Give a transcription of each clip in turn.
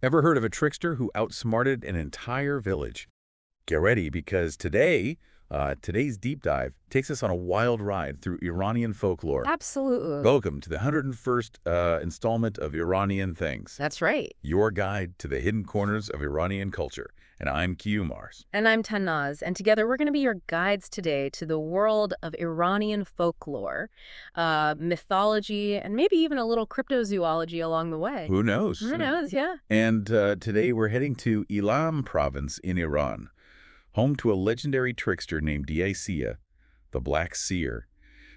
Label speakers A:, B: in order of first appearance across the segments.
A: Ever heard of a trickster who outsmarted an entire village? Get ready because today's deep dive takes us on a wild ride through Iranian folklore.
B: Absolutely.
A: Welcome to the 101st installment of Iranian Things,
B: That's right.
A: your guide to the hidden corners of Iranian culture. And I'm Q Mars.
B: And I'm Tanaz, and together we're going to be your guides today to the world of Iranian folklore, mythology, and maybe even a little cryptozoology along the way.
A: Who knows?
B: Who knows, yeah.
A: And today we're heading to Ilam province in Iran, home to a legendary trickster named Gaye-Sia, the Black Seer.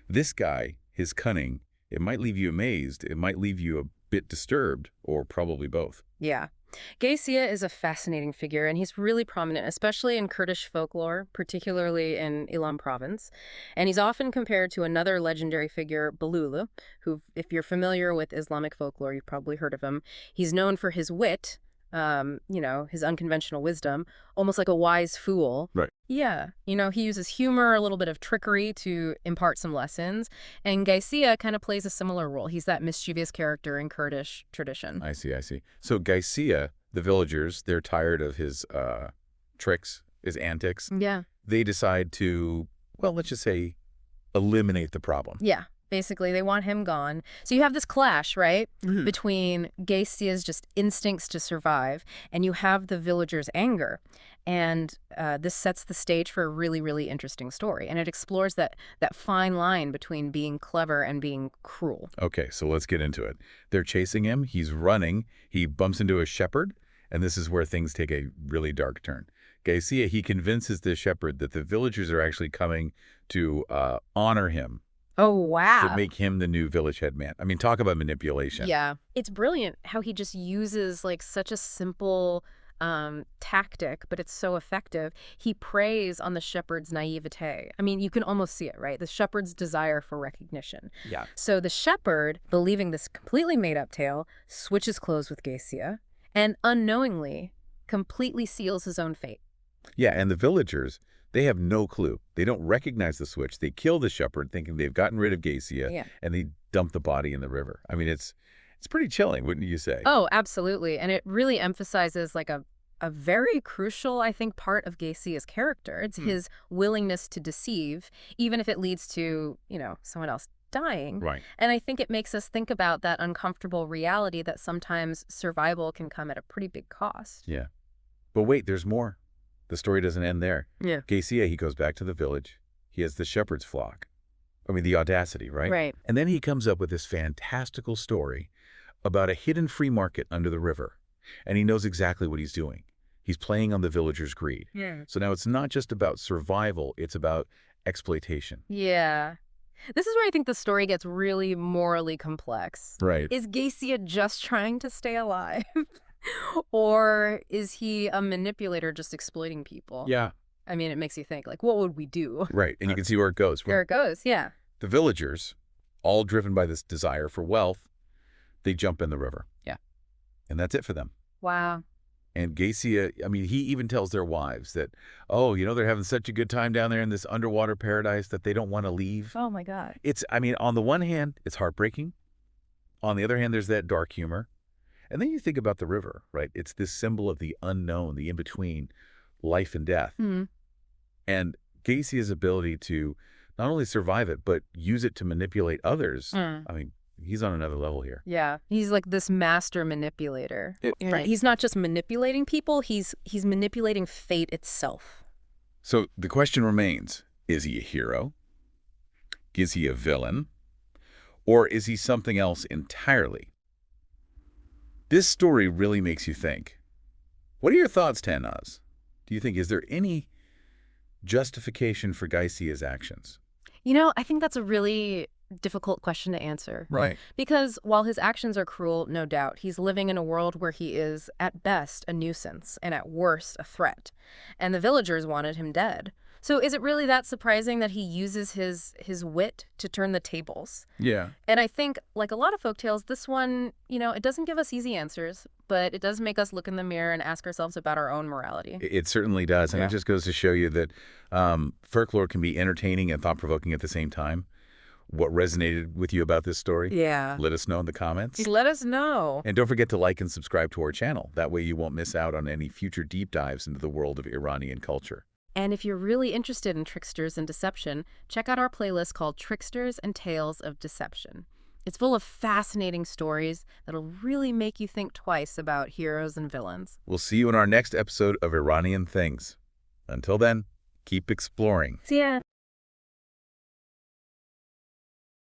A: This guy, his cunning, it might leave you amazed, it might leave you a bit disturbed, or probably both.
B: Yeah. Gaye-Sia is a fascinating figure, and he's really prominent, especially in Kurdish folklore, particularly in Ilam province. And he's often compared to another legendary figure, Balulu, who, if you're familiar with Islamic folklore, you've probably heard of him. He's known for his wit, his unconventional wisdom, almost like a wise fool.
A: Right.
B: Yeah. He uses humor, a little bit of trickery to impart some lessons. And Gaye-Sia kind of plays a similar role. He's that mischievous character in Kurdish tradition.
A: I see. So Gaye-Sia, the villagers, they're tired of his tricks, his antics.
B: Yeah.
A: They decide to, well, let's just say, eliminate the problem.
B: Yeah. Basically, they want him gone. So you have this clash, right,
A: Mhm.
B: between Gaye-Sia's just instincts to survive, and you have the villagers' anger. And this sets the stage for a really, really interesting story. And it explores that fine line between being clever and being cruel.
A: Okay, so let's get into it. They're chasing him. He's running. He bumps into a shepherd, and this is where things take a really dark turn. Gaye-Sia, he convinces the shepherd that the villagers are actually coming to honor him,
B: Oh, wow.
A: to make him the new village headman. I mean, talk about manipulation.
B: Yeah. It's brilliant how he just uses like such a simple tactic, but it's so effective. He preys on the shepherd's naivete. I mean, you can almost see it, right? The shepherd's desire for recognition.
A: Yeah.
B: So the shepherd, believing this completely made-up tale, switches clothes with Gaye-Sia and unknowingly completely seals his own fate.
A: Yeah, and the villagers, they have no clue. They don't recognize the switch. They kill the shepherd thinking they've gotten rid of Gaye-Sia,
B: Yeah.
A: and they dump the body in the river. I mean, it's pretty chilling, wouldn't you say?
B: Oh, absolutely. And it really emphasizes like a very crucial, I think, part of Gaye-Sia's character. It's his willingness to deceive, even if it leads to, someone else dying.
A: Right.
B: And I think it makes us think about that uncomfortable reality that sometimes survival can come at a pretty big cost.
A: Yeah. But wait, there's more. The story doesn't end there.
B: Yeah.
A: Gaye-Sia, he goes back to the village. He has the shepherd's flock. I mean, the audacity, right?
B: Right.
A: And then he comes up with this fantastical story about a hidden free market under the river. And he knows exactly what he's doing. He's playing on the villagers' greed.
B: Yeah.
A: So now it's not just about survival, it's about exploitation.
B: Yeah. This is where I think the story gets really morally complex.
A: Right.
B: Is Gaye-Sia just trying to stay alive? Or is he a manipulator just exploiting people?
A: Yeah.
B: I mean, it makes you think, like, what would we do?
A: Right. And you can see where it goes.
B: There it goes, yeah.
A: The villagers, all driven by this desire for wealth, they jump in the river.
B: Yeah.
A: And that's it for them.
B: Wow.
A: And Gaye-Sia, I mean, he even tells their wives that, they're having such a good time down there in this underwater paradise that they don't want to leave.
B: Oh, my God.
A: On the one hand, it's heartbreaking. On the other hand, there's that dark humor. And then you think about the river, right? It's this symbol of the unknown, the in-between, life and death.
B: Mm.
A: And Gaye-Sia's ability to not only survive it, but use it to manipulate others.
B: Mm.
A: I mean, he's on another level here.
B: Yeah. He's like this master manipulator.
A: Right.
B: He's not just manipulating people, he's manipulating fate itself.
A: So the question remains, is he a hero? Is he a villain? Or is he something else entirely? This story really makes you think. What are your thoughts, Tanaz? Do you think, is there any justification for Gaye-Sia's actions?
B: I think that's a really difficult question to answer.
A: Right.
B: Because while his actions are cruel, no doubt, he's living in a world where he is, at best, a nuisance, and at worst, a threat. And the villagers wanted him dead. So is it really that surprising that he uses his wit to turn the tables?
A: Yeah.
B: And I think, like a lot of folktales, this one, it doesn't give us easy answers, but it does make us look in the mirror and ask ourselves about our own morality.
A: It certainly does. And
B: Yeah.
A: it just goes to show you that folklore can be entertaining and thought-provoking at the same time. what resonated with you about this story?
B: Yeah.
A: Let us know in the comments.
B: Let us know.
A: And don't forget to like and subscribe to our channel. That way you won't miss out on any future deep dives into the world of Iranian culture.
B: And if you're really interested in tricksters and deception, check out our playlist called Tricksters and Tales of Deception. It's full of fascinating stories that'll really make you think twice about heroes and villains.
A: We'll see you in our next episode of Iranian Things. Until then, keep exploring.
B: See ya.